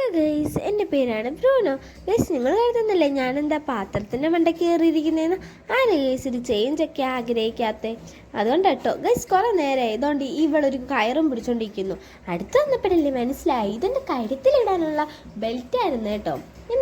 Hello guys, എൻ്റെ പേരാണ് ബ്രൂനോ. Guys, നിങ്ങൾ കരുതുന്നില്ലേ ഞാനെന്താ പാത്രത്തിൻ്റെ മണ്ടയ്ക്ക് കയറിയിരിക്കുന്നതെന്ന്? ആണ് ഗൈസ്, ഒരു ചേഞ്ചൊക്കെ ആഗ്രഹിക്കാത്തത്. അതുകൊണ്ട് കേട്ടോ ഗൈസ്, കുറേ നേരമായി ഇതുകൊണ്ട് ഇവളൊരു കയറും പിടിച്ചോണ്ടിരിക്കുന്നു. അടുത്ത് വന്നപ്പോഴല്ലേ മനസ്സിലായി ഇതെൻ്റെ കഴുത്തിലിടാനുള്ള ബെൽറ്റായിരുന്നു കേട്ടോ.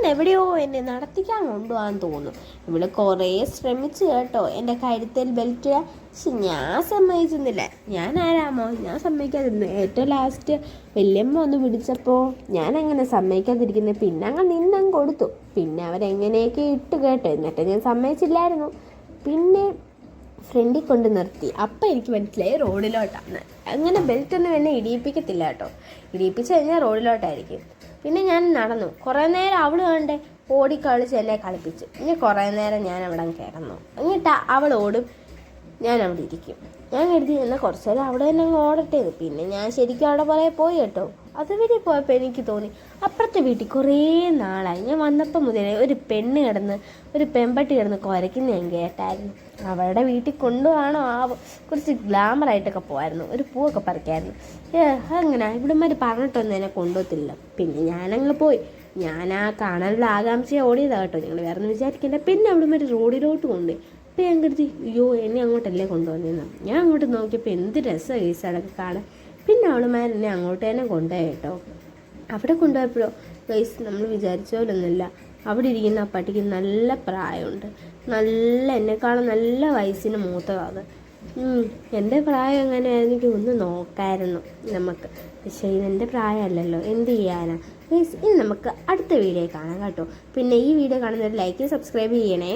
എവിടെയോ എന്നെ നടത്തിക്കാൻ കൊണ്ടുപോകാൻ തോന്നുന്നു. ഇവള് കുറേ ശ്രമിച്ചു കേട്ടോ എൻ്റെ കഴുത്തിൽ ബെൽറ്റ് ഇടാൻ. പക്ഷെ ഞാൻ സമ്മതിച്ചൊന്നുമില്ല. ഞാൻ ആരാമോ, ഞാൻ സമ്മതിക്കാതിരുന്നു. ഏറ്റവും ലാസ്റ്റ് വല്യമ്മ ഒന്ന് പിടിച്ചപ്പോൾ ഞാൻ അങ്ങനെ സമ്മതിക്കാതിരിക്കുന്നത്. പിന്നെ അങ്ങ് നിന്നങ്ങ് കൊടുത്തു. പിന്നെ അവരെങ്ങനെയൊക്കെ ഇട്ട് കേട്ടോ. എന്നിട്ട് ഞാൻ സമ്മതിച്ചില്ലായിരുന്നു. പിന്നെ ഫ്രണ്ടിൽ കൊണ്ട് നിർത്തി. അപ്പം എനിക്ക് മനസ്സിലായി റോഡിലോട്ടാണ്. അങ്ങനെ ബെൽറ്റൊന്നും എന്നെ ഇടിയിപ്പിക്കത്തില്ല കേട്ടോ. ഇടിയിപ്പിച്ച് കഴിഞ്ഞാൽ റോഡിലോട്ടായിരിക്കും. പിന്നെ ഞാൻ നടന്നു. കുറേ നേരം അവൾ കണ്ടേ ഓടിക്കളിച്ച് എന്നെ കളിപ്പിച്ചു. ഇനി കുറേ നേരം ഞാൻ അവിടെ കിടന്നു. എന്നിട്ട് അവൾ ഓടും, ഞാൻ അവിടെ ഇരിക്കും. ഞാൻ കരുതി എന്നാൽ കുറച്ച് നേരം അവിടെ തന്നെ അങ്ങ് ഓടട്ടെ. പിന്നെ ഞാൻ ശരിക്കും അവിടെ പുറകെ പോയി കേട്ടോ. അതുവഴി പോയപ്പോൾ എനിക്ക് തോന്നി അപ്പുറത്തെ വീട്ടിൽ കുറേ നാളായി. ഞാൻ വന്നപ്പോൾ മുതലേ ഒരു പെമ്പട്ടി കിടന്ന് കുരയ്ക്കുന്ന ഞാൻ കേട്ടായിരുന്നു. അവളുടെ വീട്ടിൽ കൊണ്ടുപോകണോ കുറച്ച് ഗ്ലാമറായിട്ടൊക്കെ പോകായിരുന്നു. ഒരു പൂവൊക്കെ പറിക്കായിരുന്നു. അങ്ങനെ ഇവിടെമാർ പറഞ്ഞിട്ടൊന്നും എന്നെ കൊണ്ടുപോകത്തില്ല. പിന്നെ ഞാനങ്ങ് പോയി. ഞാൻ ആ കാണാനുള്ള ആകാംക്ഷയെ ഓടിയതാണ് കേട്ടോ. നിങ്ങൾ വേറെ ഒന്നും വിചാരിക്കില്ല. പിന്നെ അവിടെമാർ റോഡിലോട്ട് കൊണ്ടുപോയി. അപ്പോൾ ഞാൻ കരുതി അയ്യോ എന്നെ അങ്ങോട്ടല്ലേ കൊണ്ടുവന്നതെന്ന്. ഞാൻ അങ്ങോട്ട് നോക്കിയപ്പോൾ എന്ത് രസമാണ് ഈ സ്ഥലമൊക്കെ കാണാൻ. പിന്നെ അവളുമാർ എന്നെ അങ്ങോട്ട് തന്നെ കൊണ്ടുപോയി കേട്ടോ. അവിടെ കൊണ്ടുപോയപ്പോഴോ ഗൈസ്, നമ്മൾ വിചാരിച്ച പോലൊന്നുമില്ല. അവിടെ ഇരിക്കുന്ന ആ പട്ടിക്ക് നല്ല പ്രായമുണ്ട്. എന്നെക്കാളും നല്ല വയസ്സിന് മൂത്തതാണ്. എൻ്റെ പ്രായം എങ്ങനെയായിരുന്നെങ്കിൽ ഒന്ന് നോക്കായിരുന്നു നമുക്ക്. പക്ഷേ ഇതെൻ്റെ പ്രായമല്ലല്ലോ, എന്ത് ചെയ്യാനാ ഗൈസ്. ഇനി നമുക്ക് അടുത്ത വീഡിയോ കാണാം കേട്ടോ. പിന്നെ ഈ വീഡിയോ കാണുന്നവർ ലൈക്ക് സബ്സ്ക്രൈബ് ചെയ്യണേ.